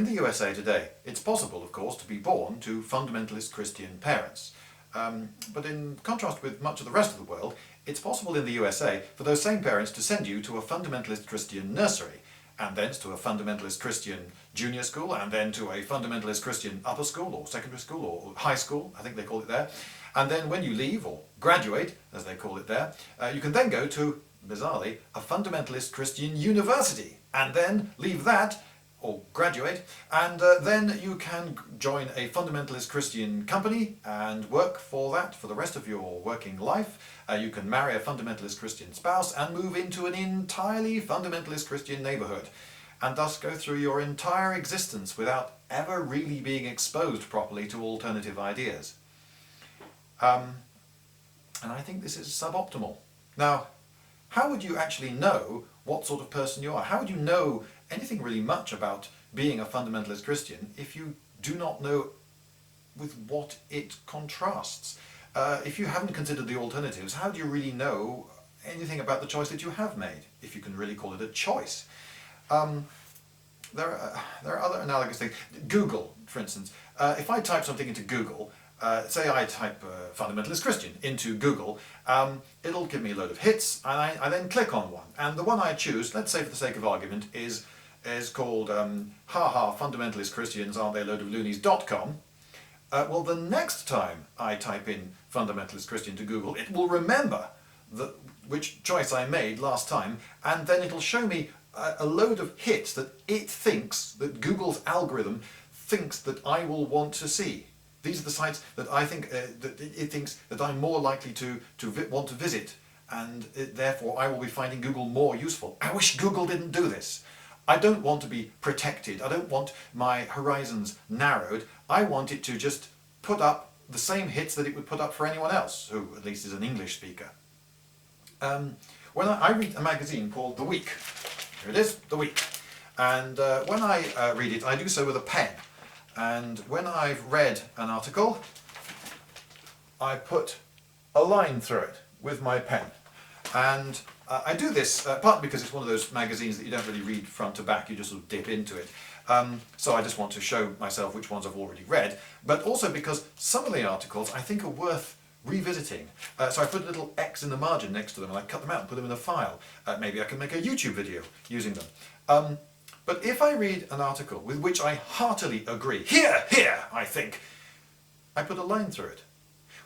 in the USA today, it's possible, of course, to be born to fundamentalist Christian parents. But in contrast with much of the rest of the world, it's possible in the USA for those same parents to send you to a fundamentalist Christian nursery, and thence to a fundamentalist Christian junior school, and then to a fundamentalist Christian upper school or secondary school or high school, I think they call it there. And then when you leave, or graduate, as they call it there, you can then go to, bizarrely, a fundamentalist Christian university, and then leave that, or graduate, and then you can join a fundamentalist Christian company and work for that for the rest of your working life. You can marry a fundamentalist Christian spouse and move into an entirely fundamentalist Christian neighborhood, and thus go through your entire existence without ever really being exposed properly to alternative ideas. And I think this is suboptimal. Now, how would you actually know what sort of person you are? How would you know anything really much about being a fundamentalist Christian if you do not know with what it contrasts? If you haven't considered the alternatives, how do you really know anything about the choice that you have made, if you can really call it a choice? There are other analogous things. Google, for instance. If I type something into Google, say I type fundamentalist Christian into Google, it'll give me a load of hits, and I then click on one. And the one I choose, let's say for the sake of argument, is called haha, fundamentalist Christians, aren't they a load of loonies.com. Well, the next time I type in fundamentalist Christian to Google, it will remember which choice I made last time, and then it'll show me a load of hits that it thinks, that Google's algorithm thinks that I will want to see. These are the sites that I think that it thinks that I'm more likely to want to visit, and therefore I will be finding Google more useful. I wish Google didn't do this. I don't want to be protected. I don't want my horizons narrowed. I want it to just put up the same hits that it would put up for anyone else, who at least is an English speaker. When I read a magazine called The Week, here it is, The Week, and when I read it, I do so with a pen. And when I've read an article, I put a line through it with my pen. And I do this partly because it's one of those magazines that you don't really read front to back, you just sort of dip into it. So I just want to show myself which ones I've already read, but also because some of the articles I think are worth revisiting. So I put a little X in the margin next to them and I cut them out and put them in a file. Maybe I can make a YouTube video using them. But if I read an article with which I heartily agree, here, I think, I put a line through it.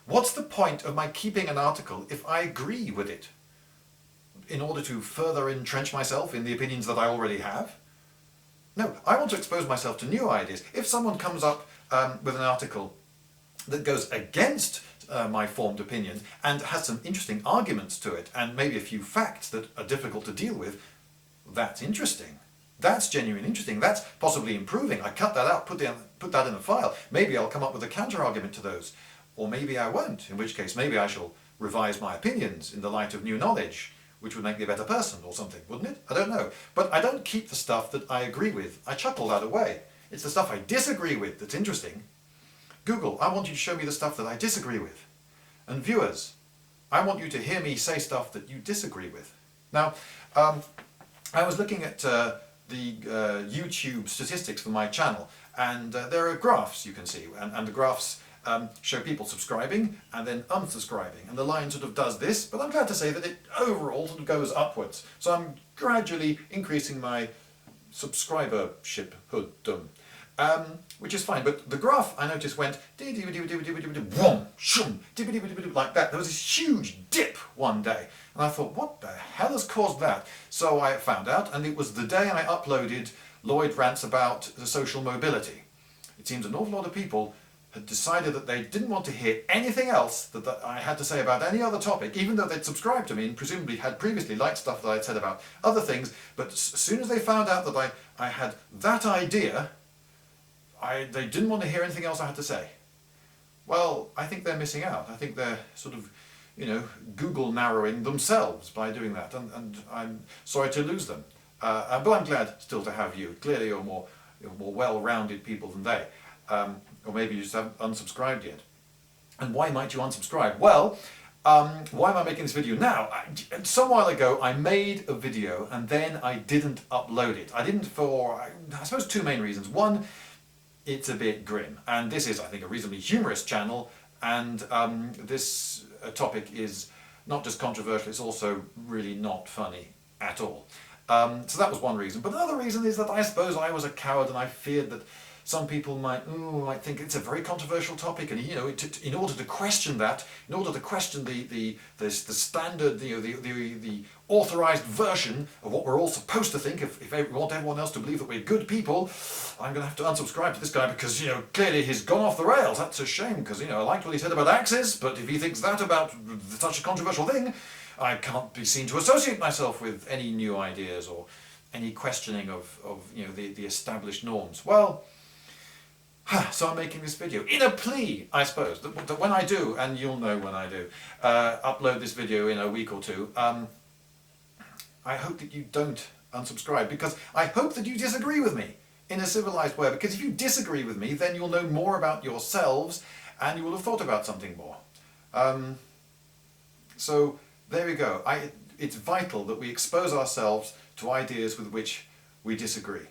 What's the point of my keeping an article if I agree with it? In order to further entrench myself in the opinions that I already have? No, I want to expose myself to new ideas. If someone comes up with an article that goes against my formed opinions and has some interesting arguments to it, and maybe a few facts that are difficult to deal with, that's interesting. That's genuinely interesting. That's possibly improving. I cut that out, put that in a file. Maybe I'll come up with a counter-argument to those. Or maybe I won't, in which case maybe I shall revise my opinions in the light of new knowledge, which would make me a better person or something, wouldn't it? I don't know. But I don't keep the stuff that I agree with. I chuckle that away. It's the stuff I disagree with that's interesting. Google, I want you to show me the stuff that I disagree with. And viewers, I want you to hear me say stuff that you disagree with. Now, I was looking at the YouTube statistics for my channel, and there are graphs you can see, and the graphs show people subscribing and then unsubscribing, and the line sort of does this, but I'm glad to say that it overall sort of goes upwards. So I'm gradually increasing my subscribership hood, which is fine. But the graph I noticed went like that. There was this huge dip one day, and I thought, what the hell has caused that? So I found out, and it was the day I uploaded Lloyd Rants About the Social Mobility. It seems an awful lot of people had decided that they didn't want to hear anything else that I had to say about any other topic, even though they'd subscribed to me and presumably had previously liked stuff that I'd said about other things. But as soon as they found out that I had that idea, they didn't want to hear anything else I had to say. Well, I think they're missing out. I think they're sort of, Google narrowing themselves by doing that, and I'm sorry to lose them. But I'm glad still to have you. Clearly you're more well-rounded people than they. Or maybe you just haven't unsubscribed yet. And why might you unsubscribe? Well, Why am I making this video now? Some while ago I made a video and then I didn't upload it. I didn't for, I suppose, two main reasons. One, it's a bit grim, and this is, I think, a reasonably humorous channel, and this topic is not just controversial, it's also really not funny at all. So that was one reason. But another reason is that I suppose I was a coward and I feared that some people might think it's a very controversial topic, and in order to question that, in order to question the standard, the authorized version of what we're all supposed to think, if we want everyone else to believe that we're good people, I'm going to have to unsubscribe to this guy because clearly he's gone off the rails. That's a shame, because I liked what he said about axes, but if he thinks that about such a controversial thing, I can't be seen to associate myself with any new ideas or any questioning of the established norms. Well, so I'm making this video in a plea, I suppose, that when I do, and you'll know when I do, upload this video in a week or two, I hope that you don't unsubscribe, because I hope that you disagree with me in a civilized way, because if you disagree with me, then you'll know more about yourselves and you will have thought about something more. So there we go. It's vital that we expose ourselves to ideas with which we disagree.